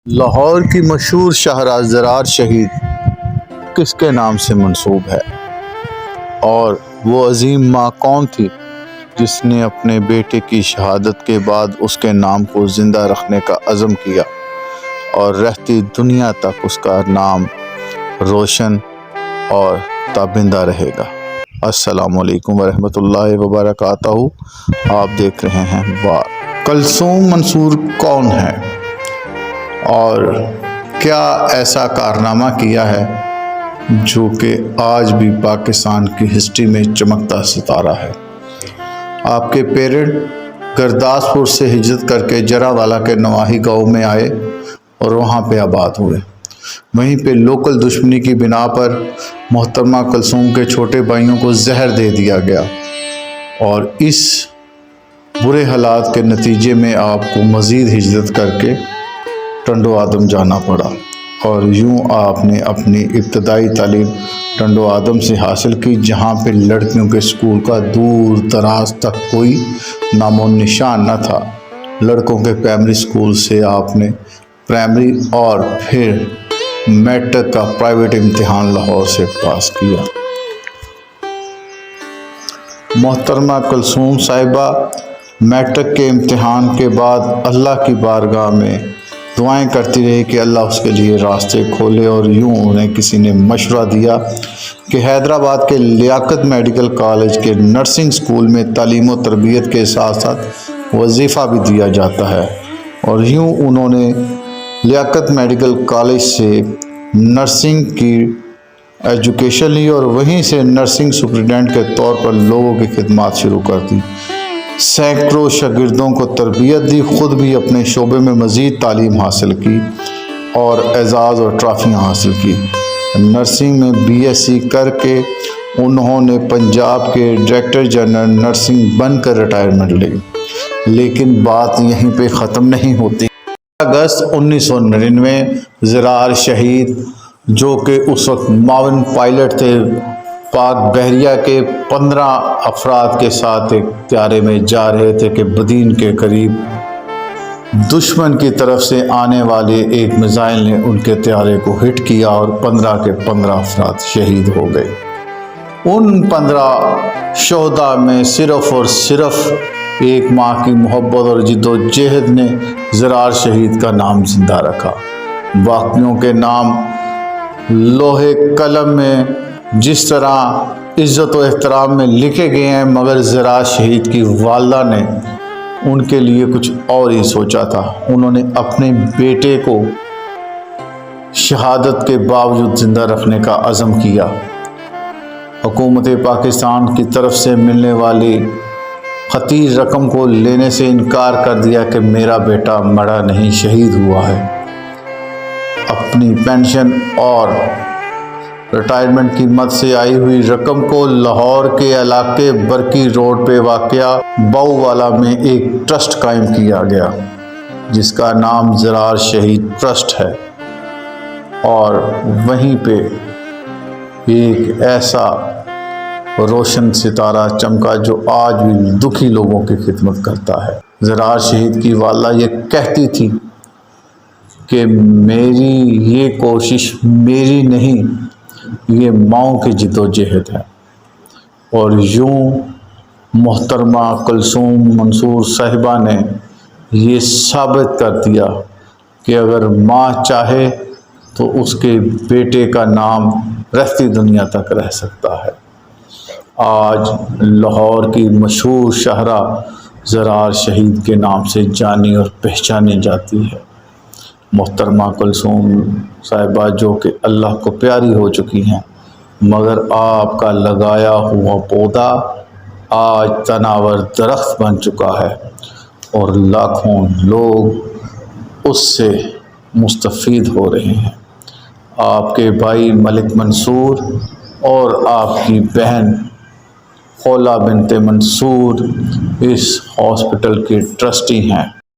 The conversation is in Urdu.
لاہور کی مشہور شاہراہ زرار شہید کس کے نام سے منسوب ہے؟ اور وہ عظیم ماں کون تھی جس نے اپنے بیٹے کی شہادت کے بعد اس کے نام کو زندہ رکھنے کا عزم کیا اور رہتی دنیا تک اس کا نام روشن اور تابندہ رہے گا؟ السلام علیکم ورحمۃ اللہ وبرکاتہ۔ آپ دیکھ رہے ہیں بات۔ کلثوم منصور کون ہے اور کیا ایسا کارنامہ کیا ہے جو کہ آج بھی پاکستان کی ہسٹری میں چمکتا ستارہ ہے؟ آپ کے پیرنٹ گرداسپور سے ہجرت کر کے جراوالا کے نواحی گاؤں میں آئے اور وہاں پہ آباد ہوئے۔ وہیں پہ لوکل دشمنی کی بنا پر محترمہ کلثوم کے چھوٹے بھائیوں کو زہر دے دیا گیا اور اس برے حالات کے نتیجے میں آپ کو مزید ہجرت کر کے ٹنڈو آدم جانا پڑا اور یوں آپ نے اپنی ابتدائی تعلیم ٹنڈو آدم سے حاصل کی، جہاں پہ لڑکیوں کے اسکول کا دور دراز تک کوئی نام و نشان نہ تھا۔ لڑکوں کے پرائمری اسکول سے آپ نے پرائمری اور پھر میٹرک کا پرائیویٹ امتحان لاہور سے پاس کیا۔ محترمہ کلثوم صاحبہ میٹرک کے امتحان کے بعد اللہ کی بارگاہ میں دعائیں کرتی رہی کہ اللہ اس کے لیے راستے کھولے، اور یوں انہیں کسی نے مشورہ دیا کہ حیدرآباد کے لیاقت میڈیکل کالج کے نرسنگ اسکول میں تعلیم و تربیت کے ساتھ ساتھ وظیفہ بھی دیا جاتا ہے، اور یوں انہوں نے لیاقت میڈیکل کالج سے نرسنگ کی ایجوکیشن لی اور وہیں سے نرسنگ سپرنٹینڈنٹ کے طور پر لوگوں کی خدمات شروع کر دی۔ سینکڑوں شاگردوں کو تربیت دی، خود بھی اپنے شعبے میں مزید تعلیم حاصل کی اور اعزاز اور ٹرافیاں حاصل کی۔ نرسنگ میں BSc کر کے انہوں نے پنجاب کے ڈائریکٹر جنرل نرسنگ بن کر ریٹائرمنٹ لی، لیکن بات یہیں پہ ختم نہیں ہوتی۔ اگست 1999 زرار شہید، جو کہ اس وقت معاون پائلٹ تھے، پاک بحریہ کے 15 افراد کے ساتھ ایک طیارے میں جا رہے تھے کہ بدین کے قریب دشمن کی طرف سے آنے والے ایک میزائل نے ان کے طیارے کو ہٹ کیا اور 15 کے 15 افراد شہید ہو گئے۔ ان 15 شہداء میں صرف اور صرف ایک ماں کی محبت اور جد و جہد نے زرار شہید کا نام زندہ رکھا۔ باقیوں کے نام لوہے قلم میں جس طرح عزت و احترام میں لکھے گئے ہیں، مگر زرار شہید کی والدہ نے ان کے لیے کچھ اور ہی سوچا تھا۔ انہوں نے اپنے بیٹے کو شہادت کے باوجود زندہ رکھنے کا عزم کیا۔ حکومت پاکستان کی طرف سے ملنے والی خطیر رقم کو لینے سے انکار کر دیا کہ میرا بیٹا مرا نہیں، شہید ہوا ہے۔ اپنی پینشن اور ریٹائرمنٹ کی مد سے آئی ہوئی رقم کو لاہور کے علاقے برکی روڈ پہ واقع باؤ والا میں ایک ٹرسٹ قائم کیا گیا، جس کا نام زرار شہید ٹرسٹ ہے، اور وہیں پہ ایک ایسا روشن ستارہ چمکا جو آج بھی دکھی لوگوں کی خدمت کرتا ہے۔ زرار شہید کی والدہ یہ کہتی تھی کہ میری یہ کوشش میری نہیں، یہ ماؤں کی جد و جہد ہے، اور یوں محترمہ کلثوم منصور صاحبہ نے یہ ثابت کر دیا کہ اگر ماں چاہے تو اس کے بیٹے کا نام رہتی دنیا تک رہ سکتا ہے۔ آج لاہور کی مشہور شاہراہ زرار شہید کے نام سے جانی اور پہچانی جاتی ہے۔ محترمہ کلثوم صاحبہ جو کہ اللہ کو پیاری ہو چکی ہیں، مگر آپ کا لگایا ہوا پودا آج تناور درخت بن چکا ہے اور لاکھوں لوگ اس سے مستفید ہو رہے ہیں۔ آپ کے بھائی ملک منصور اور آپ کی بہن خولا بنت منصور اس ہاسپٹل کے ٹرسٹی ہیں۔